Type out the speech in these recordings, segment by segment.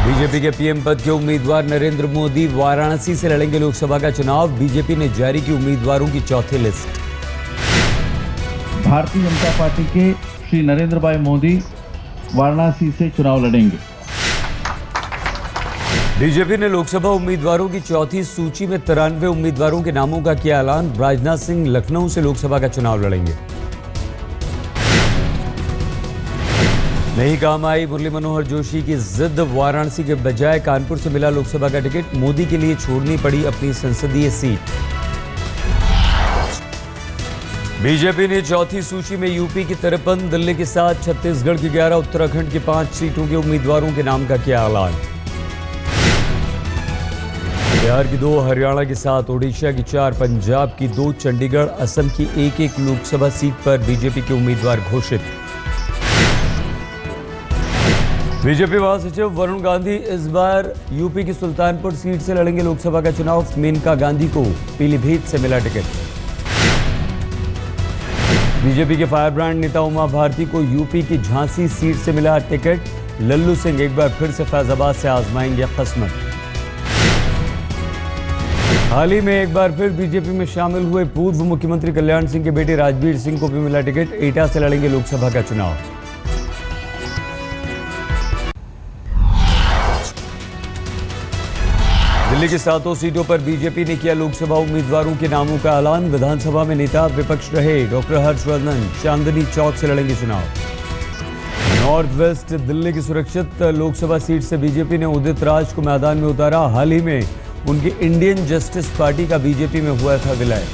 BJP के PM पद के उम्मीदवार नरेंद्र मोदी वाराणसी से लड़ेंगे लोकसभा का चुनाव। बीजेपी ने जारी की उम्मीदवारों की चौथी लिस्ट। भारतीय जनता पार्टी के श्री नरेंद्र भाई मोदी वाराणसी से चुनाव लड़ेंगे। बीजेपी ने लोकसभा उम्मीदवारों की चौथी सूची में 93 उम्मीदवारों के नामों का किया ऐलान। राजनाथ सिंह लखनऊ से लोकसभा का चुनाव लड़ेंगे। नहीं काम आई मुरली मनोहर जोशी की जिद, वाराणसी के बजाय कानपुर से मिला लोकसभा का टिकट। मोदी के लिए छोड़नी पड़ी अपनी संसदीय सीट। बीजेपी ने चौथी सूची में यूपी की 53, दिल्ली के 7, छत्तीसगढ़ की 11, उत्तराखंड की 5 सीटों के उम्मीदवारों के नाम का किया ऐलान। बिहार की 2, हरियाणा की 7, ओडिशा की 4, पंजाब की 2, चंडीगढ़, असम की 1-1 लोकसभा सीट पर बीजेपी के उम्मीदवार घोषित। बीजेपी महासचिव वरुण गांधी इस बार यूपी की सुल्तानपुर सीट से लड़ेंगे लोकसभा का चुनाव। मेनका गांधी को पीलीभीत से मिला टिकट। बीजेपी के फायर ब्रांड नेता उमा भारती को यूपी की झांसी सीट से मिला टिकट। लल्लू सिंह एक बार फिर से फैजाबाद से आजमाएंगे किस्मत। हाल ही में एक बार फिर बीजेपी में शामिल हुए पूर्व मुख्यमंत्री कल्याण सिंह के बेटे राजवीर सिंह को भी मिला टिकट। एटा से लड़ेंगे लोकसभा का चुनाव। दिल्ली की 7 सीटों पर बीजेपी ने किया लोकसभा उम्मीदवारों के नामों का ऐलान। विधानसभा में नेता विपक्ष रहे डॉक्टर हर्षवर्धन चांदनी चौक से लड़ेंगे चुनाव। नॉर्थ वेस्ट दिल्ली की सुरक्षित लोकसभा सीट से बीजेपी ने उदित राज को मैदान में उतारा। हाल ही में उनकी इंडियन जस्टिस पार्टी का बीजेपी में हुआ था विलय।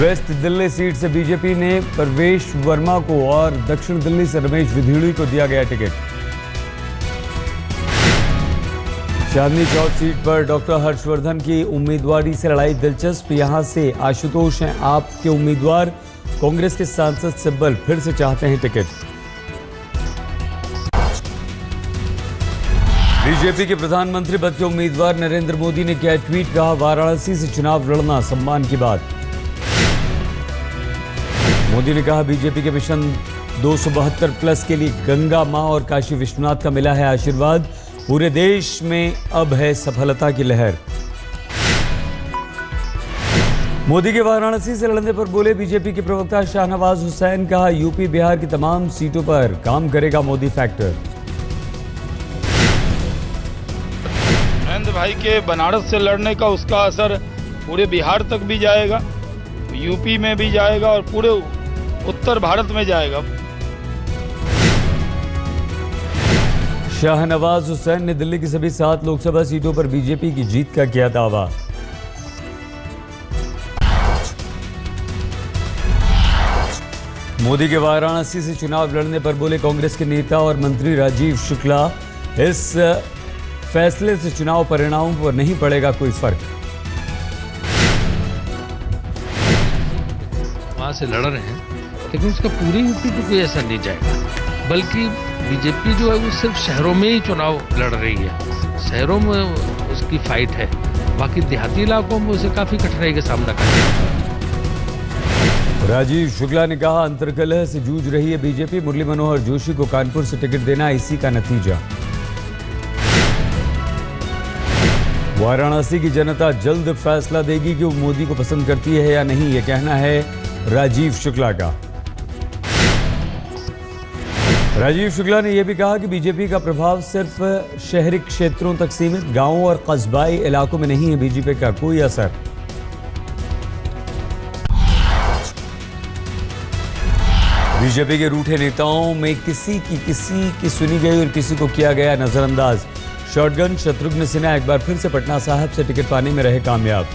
वेस्ट दिल्ली सीट से बीजेपी ने परवेश वर्मा को और दक्षिण दिल्ली से रमेश विधीड़ी को दिया गया टिकट। चांदनी चौक सीट पर डॉक्टर हर्षवर्धन की उम्मीदवारी से लड़ाई दिलचस्प। यहां से आशुतोष हैं आपके उम्मीदवार। कांग्रेस के सांसद सिब्बल फिर से चाहते हैं टिकट। बीजेपी के प्रधानमंत्री पद के उम्मीदवार नरेंद्र मोदी ने किया ट्वीट, कहा वाराणसी से चुनाव लड़ना सम्मान की बात। मोदी ने कहा बीजेपी के मिशन 272 के लिए गंगा मां और काशी विश्वनाथ का मिला है आशीर्वाद। पूरे देश में अब है सफलता की लहर। मोदी के वाराणसी से लड़ने पर बोले बीजेपी के प्रवक्ता शाहनवाज हुसैन, कहा यूपी बिहार की तमाम सीटों पर काम करेगा मोदी फैक्टर। नरेंद्र भाई के बनारस से लड़ने का उसका असर पूरे बिहार तक भी जाएगा, यूपी में भी जाएगा और पूरे उत्तर भारत में जाएगा। शाहनवाज हुसैन ने दिल्ली की सभी 7 लोकसभा सीटों पर बीजेपी की जीत का किया दावा। मोदी के वाराणसी से चुनाव लड़ने पर बोले कांग्रेस के नेता और मंत्री राजीव शुक्ला, इस फैसले से चुनाव परिणामों पर नहीं पड़ेगा कोई फर्क। वहां से लड़ रहे हैं लेकिन उसका पूरी यूपी पे कोई असर नहीं जाएगा, बल्कि बीजेपी जो है वो सिर्फ शहरों में ही चुनाव लड़ रही है। शहरों में उसकी फाइट है, बाकी देहाती इलाकों में उसे काफी कठिनाई का सामना करना है। राजीव शुक्ला ने कहा अंतर्कलह से जूझ रही है बीजेपी। मुरली मनोहर जोशी को कानपुर से टिकट देना इसी का नतीजा। वाराणसी की जनता जल्द फैसला देगी कि वो मोदी को पसंद करती है या नहीं, यह कहना है राजीव शुक्ला का। राजीव शुक्ला ने यह भी कहा कि बीजेपी का प्रभाव सिर्फ शहरी क्षेत्रों तक सीमित, गांवों और कस्बाई इलाकों में नहीं है बीजेपी का कोई असर। बीजेपी के रूठे नेताओं में किसी की सुनी गई और किसी को किया गया नजरअंदाज। शॉटगन शत्रुघ्न सिन्हा एक बार फिर से पटना साहिब से टिकट पाने में रहे कामयाब।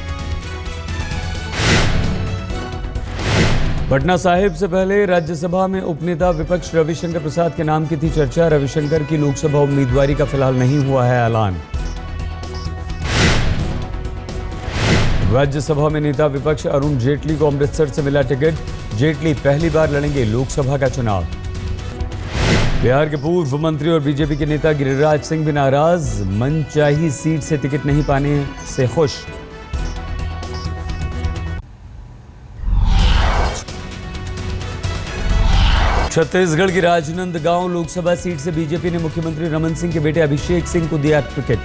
पटना साहिब से पहले राज्यसभा में उपनेता विपक्ष रविशंकर प्रसाद के नाम की थी चर्चा। रविशंकर की लोकसभा उम्मीदवारी का फिलहाल नहीं हुआ है ऐलान। राज्यसभा में नेता विपक्ष अरुण जेटली को अमृतसर से मिला टिकट। जेटली पहली बार लड़ेंगे लोकसभा का चुनाव। बिहार के पूर्व मंत्री और बीजेपी के नेता गिरिराज सिंह भी नाराज, मनचाही सीट से टिकट नहीं पाने से खुश। छत्तीसगढ़ की राजनांदगांव लोकसभा सीट से बीजेपी ने मुख्यमंत्री रमन सिंह के बेटे अभिषेक सिंह को दिया टिकट।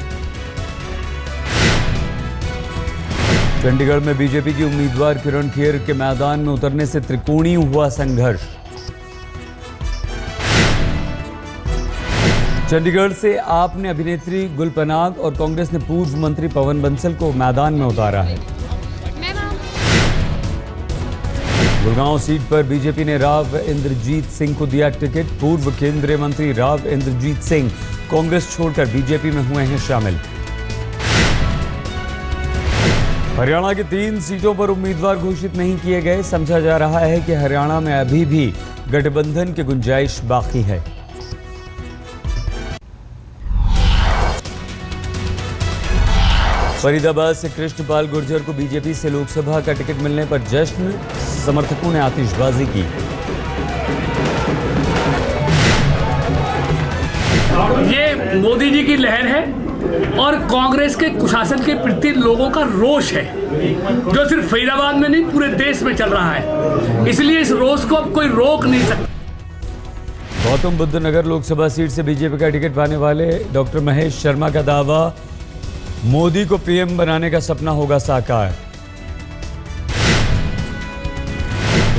चंडीगढ़ में बीजेपी की उम्मीदवार किरण खेर के मैदान में उतरने से त्रिकोणीय हुआ संघर्ष। चंडीगढ़ से आप ने अभिनेत्री गुल पनाग और कांग्रेस ने पूर्व मंत्री पवन बंसल को मैदान में उतारा है। गुड़गांव सीट पर बीजेपी ने राव इंद्रजीत सिंह को दिया टिकट। पूर्व केंद्रीय मंत्री राव इंद्रजीत सिंह कांग्रेस छोड़कर बीजेपी में हुए हैं शामिल। हरियाणा की 3 सीटों पर उम्मीदवार घोषित नहीं किए गए। समझा जा रहा है कि हरियाणा में अभी भी गठबंधन की गुंजाइश बाकी है। फरीदाबाद से कृष्णपाल गुर्जर को बीजेपी से लोकसभा का टिकट मिलने पर जश्न, समर्थकों ने आतिशबाजी की। ये मोदी जी की लहर है और कांग्रेस के कुशासन के प्रति लोगों का रोष है, जो सिर्फ फरीदाबाद में नहीं पूरे देश में चल रहा है। इसलिए इस रोष को अब कोई रोक नहीं सकता। गौतम बुद्ध नगर लोकसभा सीट से बीजेपी का टिकट पाने वाले डॉक्टर महेश शर्मा का दावा, मोदी को पीएम बनाने का सपना होगा साकार।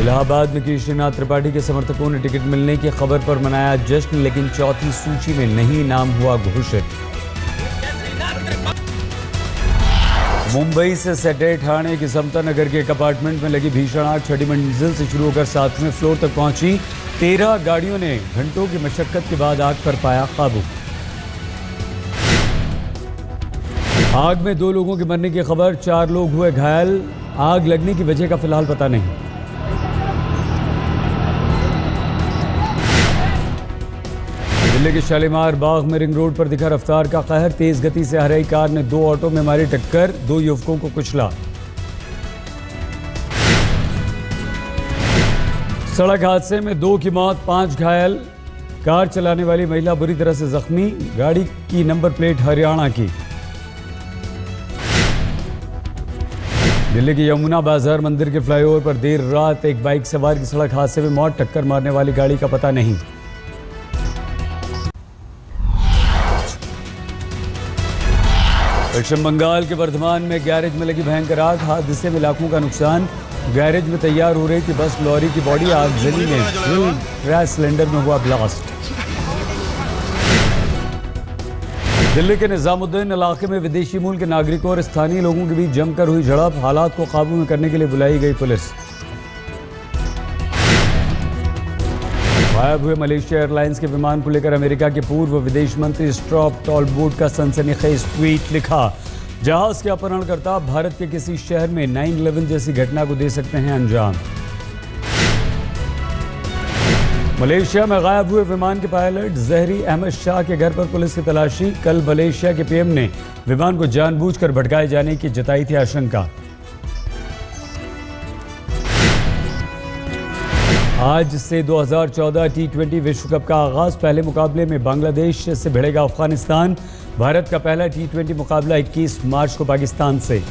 इलाहाबाद में केशरीनाथ त्रिपाठी के समर्थकों ने टिकट मिलने की खबर पर मनाया जश्न, लेकिन चौथी सूची में नहीं नाम हुआ घोषित। मुंबई से सटे ठाणे की समता नगर के एक अपार्टमेंट में लगी भीषण आग 6ठी मंजिल से शुरू होकर 7वें फ्लोर तक पहुंची। 13 गाड़ियों ने घंटों की मशक्कत के बाद आग पर पाया काबू। आग में 2 लोगों के मरने की खबर, 4 लोग हुए घायल। आग लगने की वजह का फिलहाल पता नहीं। दिल्ली के शालीमार बाग में रिंग रोड पर दिखा रफ्तार का कहर। तेज गति से आ रही कार ने 2 ऑटो में मारी टक्कर, 2 युवकों को कुचला। सड़क हादसे में 2 की मौत, 5 घायल। कार चलाने वाली महिला बुरी तरह से जख्मी। गाड़ी की नंबर प्लेट हरियाणा की। दिल्ली के यमुना बाजार मंदिर के फ्लाईओवर पर देर रात एक बाइक सवार की सड़क हादसे में मौत। टक्कर मारने वाली गाड़ी का पता नहीं। पश्चिम बंगाल के वर्धमान में गैरेज में लगी भयंकर आग, हादसे में लाखों का नुकसान। गैरेज में तैयार हो रही थी बस लॉरी की बॉडी, आगजनी में फ्यूल गैस सिलेंडर में हुआ ब्लास्ट। दिल्ली के निजामुद्दीन इलाके में विदेशी मूल के नागरिकों और स्थानीय लोगों के बीच जमकर हुई झड़प। हालात को काबू में करने के लिए बुलाई गई पुलिस। गायब हुए मलेशिया एयरलाइंस के विमान को लेकर अमेरिका के पूर्व विदेश मंत्री स्ट्रॉप टॉलबोट का सनसनीखेज ट्वीट लिखा, जहाज के अपहरणकर्ता भारत के किसी शहर में 9/11 जैसी घटना को दे सकते हैं अंजाम। मलेशिया में गायब हुए विमान के पायलट जहरी अहमद शाह के घर पर पुलिस की तलाशी। कल मलेशिया के पीएम ने विमान को जानबूझकर भटकाए जाने की जताई थी आशंका। आज से 2014 T20 विश्व कप का आगाज। पहले मुकाबले में बांग्लादेश से भिड़ेगा अफगानिस्तान। भारत का पहला T20 मुकाबला 21 मार्च को पाकिस्तान से।